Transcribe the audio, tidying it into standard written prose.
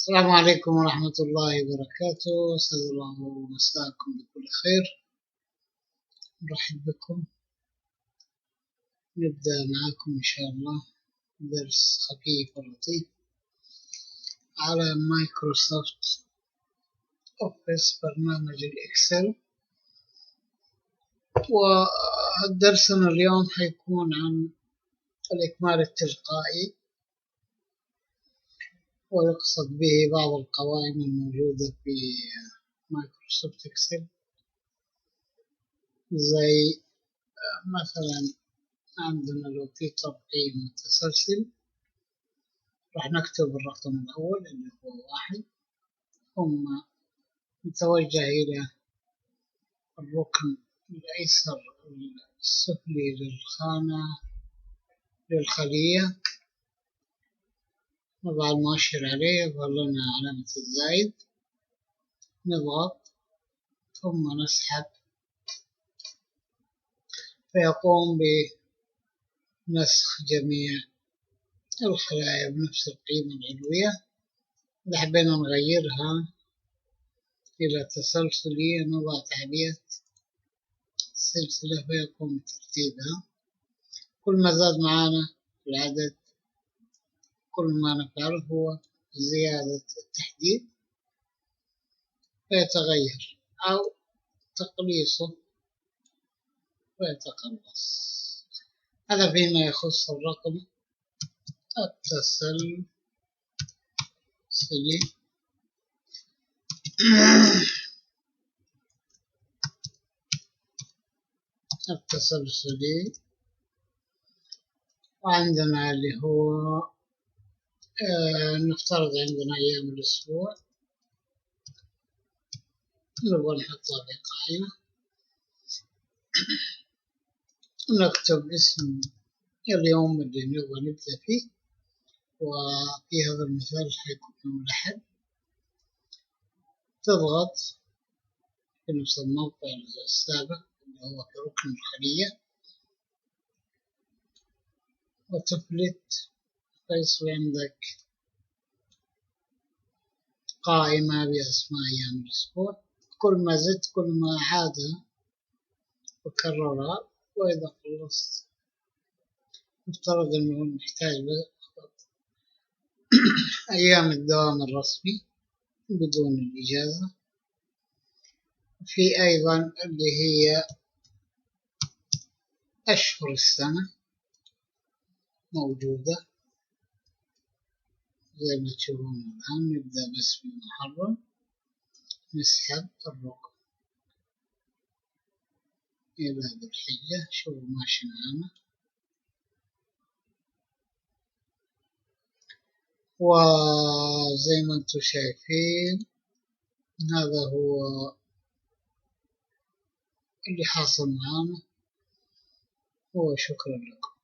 السلام عليكم ورحمة الله وبركاته. أسعد الله مساءكم بكل خير. نرحب بكم. نبدأ معكم إن شاء الله درس خفيف ولطيف على مايكروسوفت أوفيس برنامج الإكسل. ودرسنا اليوم حيكون عن الإكمال التلقائي، ويقصد به بعض القوائم الموجودة في مايكروسوفت إكسل، زي مثلا عندنا لو في ترقيم متسلسل راح نكتب الرقم الأول اللي هو 1، ثم نتوجه إلى الركن الأيسر السفلي للخلية، نضع المؤشر عليه يظهر لنا علامة الزائد، نضغط ثم نسحب فيقوم بنسخ جميع الخلايا بنفس القيمة العلوية. إذا حبينا نغيرها إلى تسلسلية نضع تعبئة السلسلة فيقوم بترتيبها. كل ما زاد معنا العدد كل ما نفعله هو زيادة التحديد فيتغير، أو تقليصه فيتقلص. هذا فيما يخص الرقم التسلسلي. وعندنا اللي هو نفترض عندنا أيام الأسبوع، نبغى نحطها في قائمة، نكتب اسم اليوم اللي نبغى نبدأ فيه، وفي هذا المثال حيكون يوم الأحد. تضغط في نفس الموقع السابق اللي هو في ركن الخلية وتفلت فيصل عندك قائمة بأسماء أيام الأسبوع. كل ما زدت كل ما عادها وكررها. وإذا خلصت نفترض أنه نحتاج أيام الدوام الرسمي بدون الإجازة. في أيضا اللي هي أشهر السنة موجودة زي ما تشوفون الآن. نبدأ باسم محرم، نسحب الرقم إلى ذي الحجة. شوفوا ماشي معنا. وزي ما انتم شايفين هذا هو اللي حاصل معنا، وشكرا لكم.